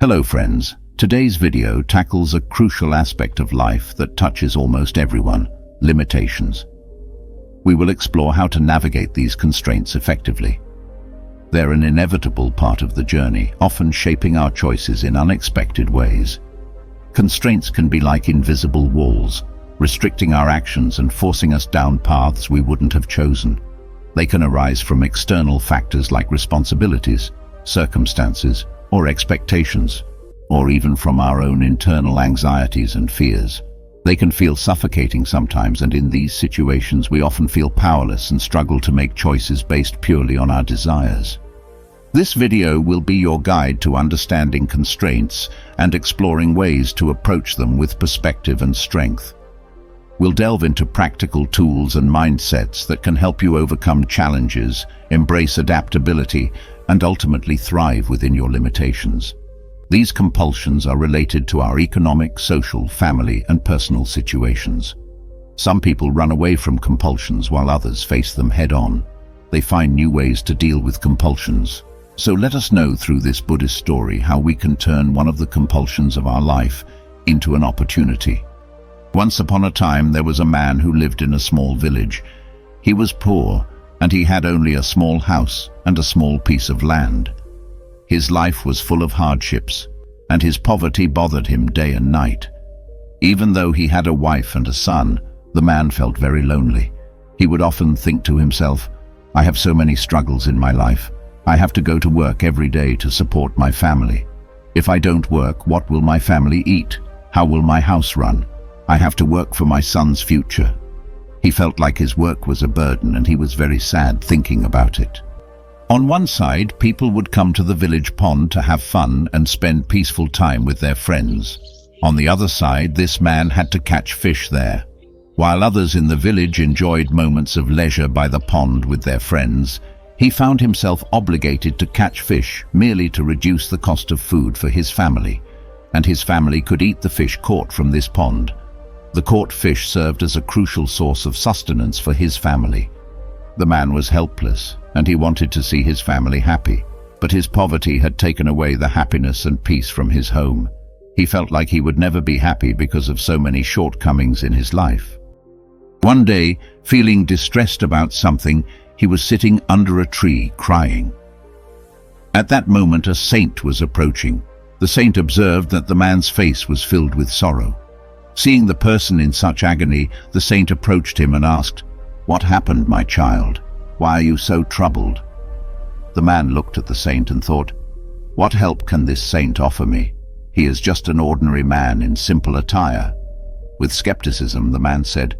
Hello friends, today's video tackles a crucial aspect of life that touches almost everyone: limitations. We will explore how to navigate these constraints effectively. They're an inevitable part of the journey, often shaping our choices in unexpected ways. Constraints can be like invisible walls, restricting our actions and forcing us down paths we wouldn't have chosen. They can arise from external factors like responsibilities, circumstances, or expectations, or even from our own internal anxieties and fears. They can feel suffocating sometimes, and in these situations we often feel powerless and struggle to make choices based purely on our desires. This video will be your guide to understanding constraints and exploring ways to approach them with perspective and strength. We'll delve into practical tools and mindsets that can help you overcome challenges, embrace adaptability, and ultimately thrive within your limitations. These compulsions are related to our economic, social, family, and personal situations. Some people run away from compulsions while others face them head-on. They find new ways to deal with compulsions. So let us know through this Buddhist story how we can turn one of the compulsions of our life into an opportunity. Once upon a time, there was a man who lived in a small village. He was poor, and he had only a small house and a small piece of land. His life was full of hardships, and his poverty bothered him day and night. Even though he had a wife and a son, the man felt very lonely. He would often think to himself, "I have so many struggles in my life. I have to go to work every day to support my family. If I don't work, what will my family eat? How will my house run? I have to work for my son's future." He felt like his work was a burden, and he was very sad thinking about it. On one side, people would come to the village pond to have fun and spend peaceful time with their friends. On the other side, this man had to catch fish there. While others in the village enjoyed moments of leisure by the pond with their friends, he found himself obligated to catch fish merely to reduce the cost of food for his family, and his family could eat the fish caught from this pond. The caught fish served as a crucial source of sustenance for his family. The man was helpless, and he wanted to see his family happy, but his poverty had taken away the happiness and peace from his home. He felt like he would never be happy because of so many shortcomings in his life. One day, feeling distressed about something, he was sitting under a tree crying. At that moment, a saint was approaching. The saint observed that the man's face was filled with sorrow. Seeing the person in such agony, the saint approached him and asked, "What happened, my child? Why are you so troubled?" The man looked at the saint and thought, "What help can this saint offer me? He is just an ordinary man in simple attire." With skepticism, the man said,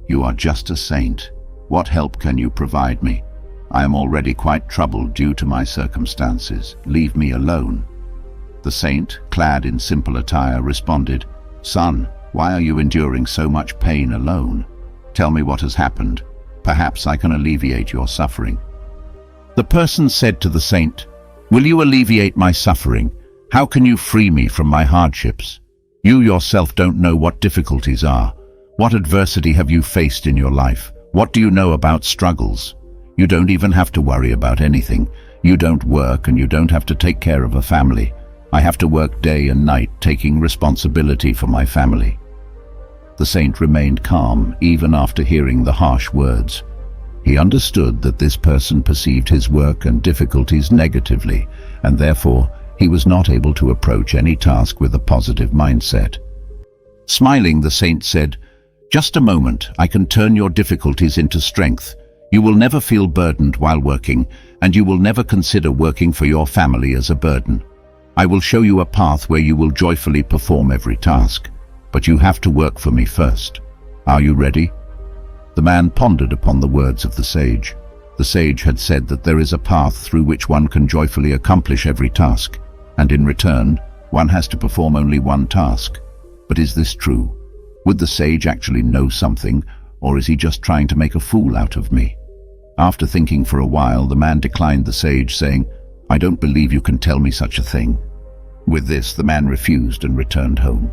"You are just a saint. What help can you provide me? I am already quite troubled due to my circumstances. Leave me alone." The saint, clad in simple attire, responded, "Son, why are you enduring so much pain alone? Tell me what has happened. Perhaps I can alleviate your suffering." The person said to the saint, "Will you alleviate my suffering? How can you free me from my hardships? You yourself don't know what difficulties are. What adversity have you faced in your life? What do you know about struggles? You don't even have to worry about anything. You don't work, and you don't have to take care of a family. I have to work day and night, taking responsibility for my family." The saint remained calm even after hearing the harsh words. He understood that this person perceived his work and difficulties negatively, and therefore he was not able to approach any task with a positive mindset. Smiling, the saint said, "Just a moment, I can turn your difficulties into strength. You will never feel burdened while working, and you will never consider working for your family as a burden. I will show you a path where you will joyfully perform every task. But you have to work for me first. Are you ready?" The man pondered upon the words of the sage. The sage had said that there is a path through which one can joyfully accomplish every task, and in return, one has to perform only one task. But is this true? Would the sage actually know something, or is he just trying to make a fool out of me? After thinking for a while, the man declined the sage, saying, "I don't believe you can tell me such a thing." With this, the man refused and returned home.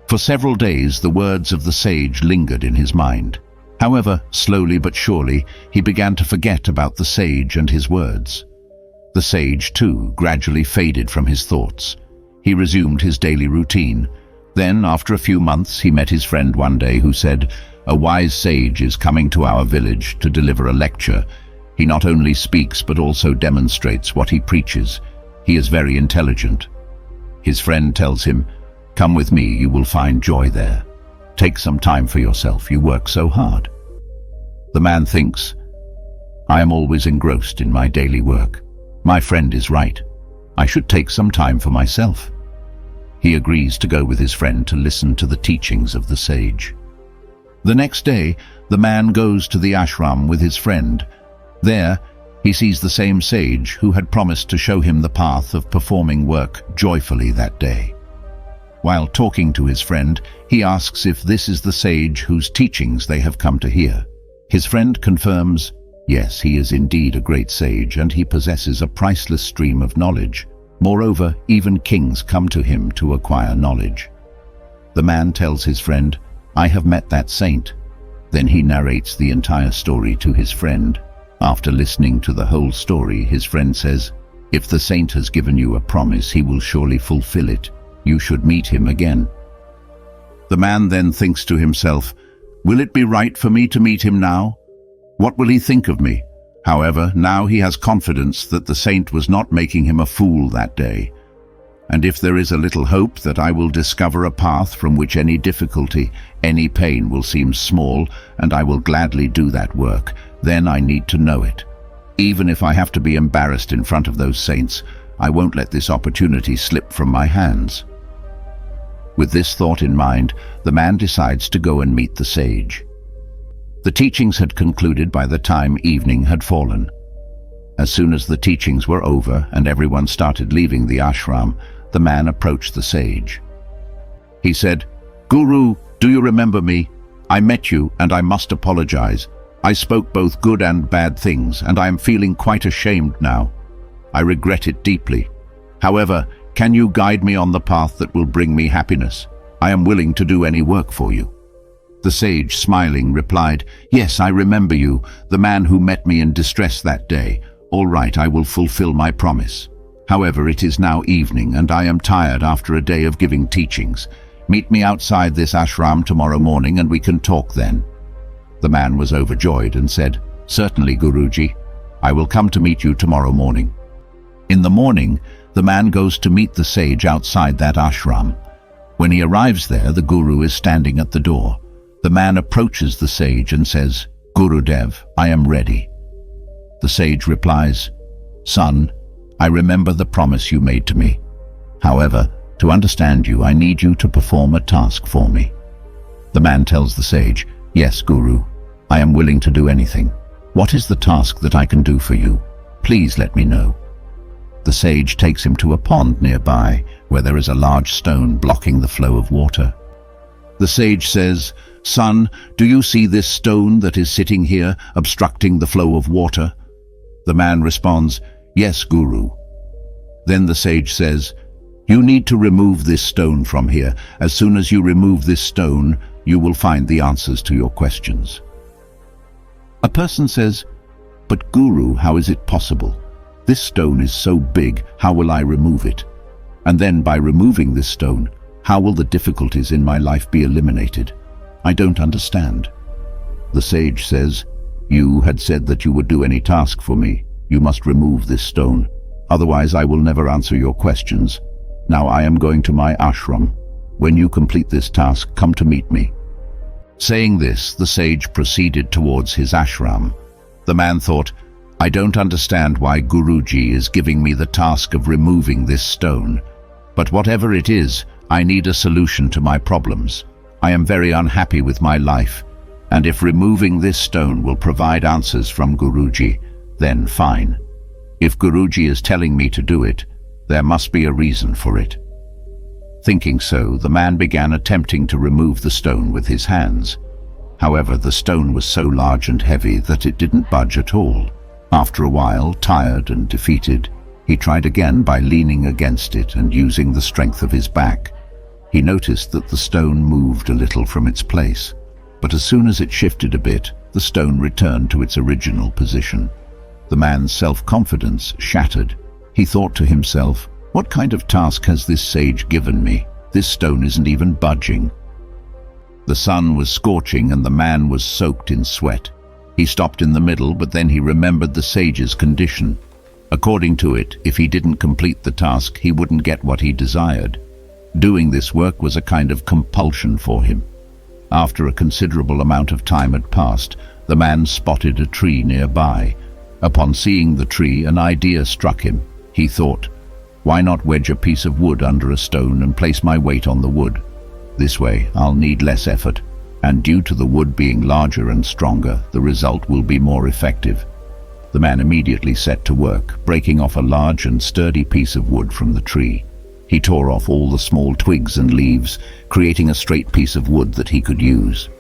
For several days, the words of the sage lingered in his mind. However, slowly but surely, he began to forget about the sage and his words. The sage, too, gradually faded from his thoughts. He resumed his daily routine. Then, after a few months, he met his friend one day who said, "A wise sage is coming to our village to deliver a lecture. He not only speaks but also demonstrates what he preaches. He is very intelligent." His friend tells him, "Come with me, you will find joy there. Take some time for yourself, you work so hard." The man thinks, "I am always engrossed in my daily work. My friend is right. I should take some time for myself." He agrees to go with his friend to listen to the teachings of the sage. The next day, the man goes to the ashram with his friend. There, he sees the same sage who had promised to show him the path of performing work joyfully that day. While talking to his friend, he asks if this is the sage whose teachings they have come to hear. His friend confirms, yes, he is indeed a great sage and he possesses a priceless stream of knowledge. Moreover, even kings come to him to acquire knowledge. The man tells his friend, "I have met that saint." Then he narrates the entire story to his friend. After listening to the whole story, his friend says, "If the saint has given you a promise, he will surely fulfill it. You should meet him again." The man then thinks to himself, "Will it be right for me to meet him now? What will he think of me?" However, now he has confidence that the saint was not making him a fool that day. And if there is a little hope that I will discover a path from which any difficulty, any pain will seem small, and I will gladly do that work, then I need to know it. Even if I have to be embarrassed in front of those saints, I won't let this opportunity slip from my hands. With this thought in mind, the man decides to go and meet the sage. The teachings had concluded by the time evening had fallen. As soon as the teachings were over and everyone started leaving the ashram, the man approached the sage. He said, "Guru, do you remember me? I met you and I must apologize. I spoke both good and bad things and I am feeling quite ashamed now. I regret it deeply. However, can you guide me on the path that will bring me happiness? I am willing to do any work for you." The sage, smiling, replied, "Yes, I remember you, the man who met me in distress that day. All right, I will fulfill my promise. However, it is now evening and I am tired after a day of giving teachings. Meet me outside this ashram tomorrow morning and we can talk then." The man was overjoyed and said, "Certainly, Guruji. I will come to meet you tomorrow morning." In the morning, the man goes to meet the sage outside that ashram. When he arrives there, the guru is standing at the door. The man approaches the sage and says, "Gurudev, I am ready." The sage replies, "Son, I remember the promise you made to me. However, to understand you, I need you to perform a task for me." The man tells the sage, "Yes, Guru, I am willing to do anything. What is the task that I can do for you? Please let me know." The sage takes him to a pond nearby, where there is a large stone blocking the flow of water. The sage says, "Son, do you see this stone that is sitting here, obstructing the flow of water?" The man responds, "Yes, Guru." Then the sage says, "You need to remove this stone from here. As soon as you remove this stone, you will find the answers to your questions." A person says, "But Guru, how is it possible? This stone is so big, how will I remove it? And then by removing this stone, how will the difficulties in my life be eliminated? I don't understand." The sage says, "You had said that you would do any task for me. You must remove this stone. Otherwise I will never answer your questions. Now I am going to my ashram. When you complete this task, come to meet me." Saying this, the sage proceeded towards his ashram. The man thought, "I don't understand why Guruji is giving me the task of removing this stone. But whatever it is, I need a solution to my problems. I am very unhappy with my life, and if removing this stone will provide answers from Guruji, then fine. If Guruji is telling me to do it, there must be a reason for it." Thinking so, the man began attempting to remove the stone with his hands. However, the stone was so large and heavy that it didn't budge at all. After a while, tired and defeated, he tried again by leaning against it and using the strength of his back. He noticed that the stone moved a little from its place, but as soon as it shifted a bit, the stone returned to its original position. The man's self-confidence shattered. He thought to himself, What kind of task has this sage given me? This stone isn't even budging. The sun was scorching and the man was soaked in sweat. He stopped in the middle, but then he remembered the sage's condition. According to it, if he didn't complete the task, he wouldn't get what he desired. Doing this work was a kind of compulsion for him. After a considerable amount of time had passed, the man spotted a tree nearby. Upon seeing the tree, an idea struck him. He thought, why not wedge a piece of wood under a stone and place my weight on the wood? This way, I'll need less effort, and due to the wood being larger and stronger, the result will be more effective. The man immediately set to work, breaking off a large and sturdy piece of wood from the tree. He tore off all the small twigs and leaves, creating a straight piece of wood that he could use.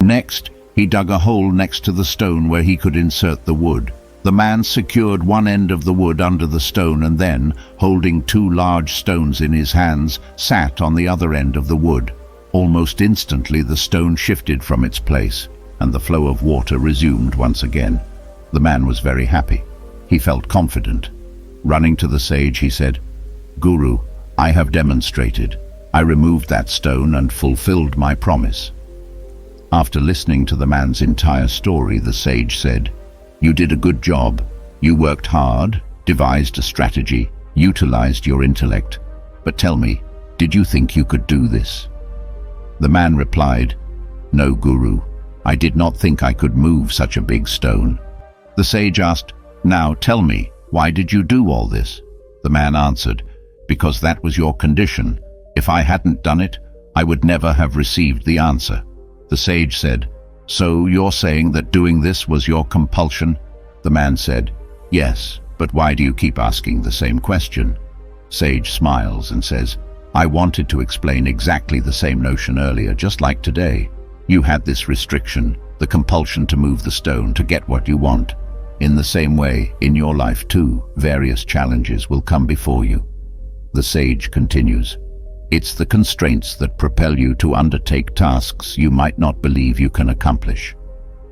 Next, he dug a hole next to the stone where he could insert the wood. The man secured one end of the wood under the stone and then, holding two large stones in his hands, sat on the other end of the wood. Almost instantly the stone shifted from its place, and the flow of water resumed once again. The man was very happy. He felt confident. Running to the sage, he said, "Guru, I have demonstrated. I removed that stone and fulfilled my promise." After listening to the man's entire story, the sage said, "You did a good job. You worked hard, devised a strategy, utilized your intellect. But tell me, did you think you could do this?" The man replied, "No, Guru. I did not think I could move such a big stone." The sage asked, "Now tell me, why did you do all this?" The man answered, "Because that was your condition. If I hadn't done it, I would never have received the answer." The sage said, "So you're saying that doing this was your compulsion?" The man said, "Yes, but why do you keep asking the same question?" Sage smiles and says, "I wanted to explain exactly the same notion earlier, just like today. You had this restriction, the compulsion to move the stone to get what you want. In the same way, in your life too, various challenges will come before you." The sage continues, "It's the constraints that propel you to undertake tasks you might not believe you can accomplish.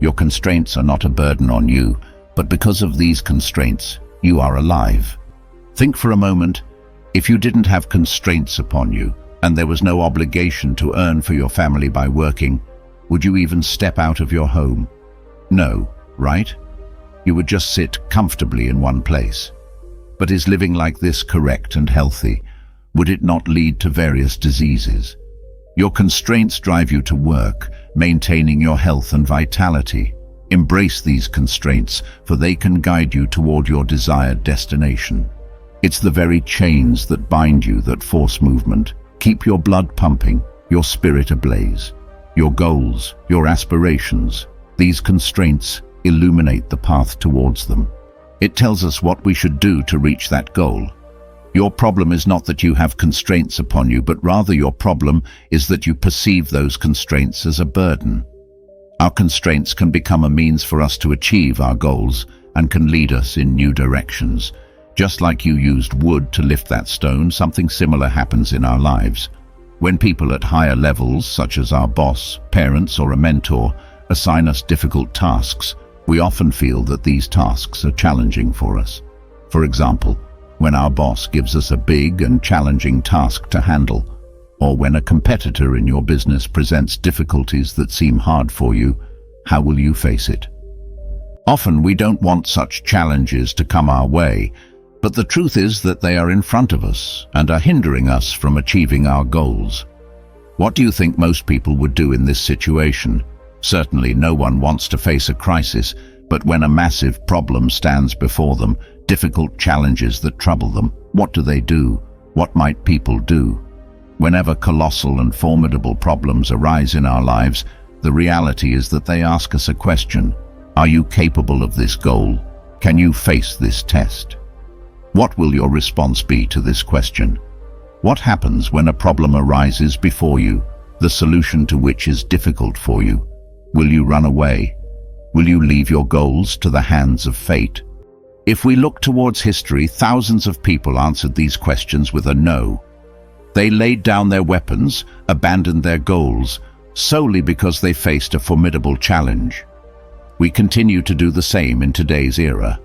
Your constraints are not a burden on you, but because of these constraints, you are alive. Think for a moment, if you didn't have constraints upon you, and there was no obligation to earn for your family by working, would you even step out of your home? No, right? You would just sit comfortably in one place. But is living like this correct and healthy? Would it not lead to various diseases? Your constraints drive you to work, maintaining your health and vitality. Embrace these constraints, for they can guide you toward your desired destination. It's the very chains that bind you that force movement. Keep your blood pumping, your spirit ablaze. Your goals, your aspirations, these constraints illuminate the path towards them. It tells us what we should do to reach that goal. Your problem is not that you have constraints upon you, but rather your problem is that you perceive those constraints as a burden. Our constraints can become a means for us to achieve our goals and can lead us in new directions. Just like you used wood to lift that stone, something similar happens in our lives. When people at higher levels, such as our boss, parents, or a mentor, assign us difficult tasks, we often feel that these tasks are challenging for us. For example, when our boss gives us a big and challenging task to handle, or when a competitor in your business presents difficulties that seem hard for you, how will you face it? Often we don't want such challenges to come our way, but the truth is that they are in front of us and are hindering us from achieving our goals. What do you think most people would do in this situation? Certainly no one wants to face a crisis, but when a massive problem stands before them, difficult challenges that trouble them, what do? What might people do? Whenever colossal and formidable problems arise in our lives, the reality is that they ask us a question. Are you capable of this goal? Can you face this test? What will your response be to this question? What happens when a problem arises before you, the solution to which is difficult for you? Will you run away? Will you leave your goals to the hands of fate? If we look towards history, thousands of people answered these questions with a no. They laid down their weapons, abandoned their goals, solely because they faced a formidable challenge. We continue to do the same in today's era.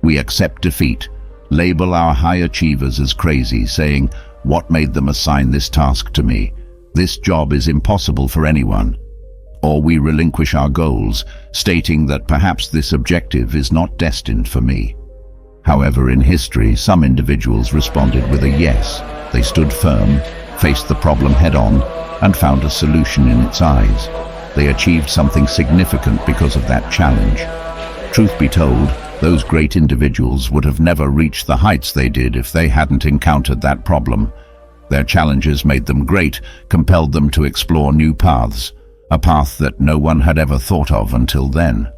We accept defeat, label our high achievers as crazy, saying, "What made them assign this task to me? This job is impossible for anyone." Or we relinquish our goals, stating that perhaps this objective is not destined for me. However, in history, some individuals responded with a yes. They stood firm, faced the problem head-on, and found a solution in its eyes. They achieved something significant because of that challenge. Truth be told, those great individuals would have never reached the heights they did if they hadn't encountered that problem. Their challenges made them great, compelled them to explore new paths, a path that no one had ever thought of until then.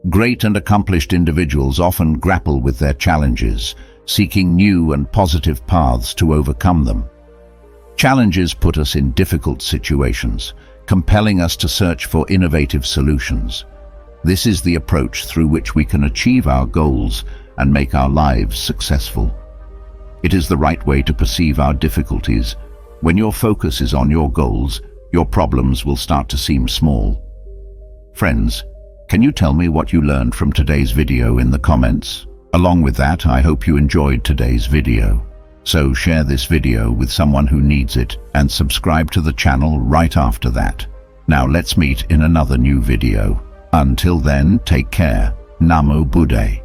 Great and accomplished individuals often grapple with their challenges, seeking new and positive paths to overcome them. Challenges put us in difficult situations, compelling us to search for innovative solutions. This is the approach through which we can achieve our goals and make our lives successful. It is the right way to perceive our difficulties. When your focus is on your goals, your problems will start to seem small. Friends, can you tell me what you learned from today's video in the comments? Along with that, I hope you enjoyed today's video. So share this video with someone who needs it and subscribe to the channel right after that. Now let's meet in another new video. Until then, take care. Namo Buddhaye.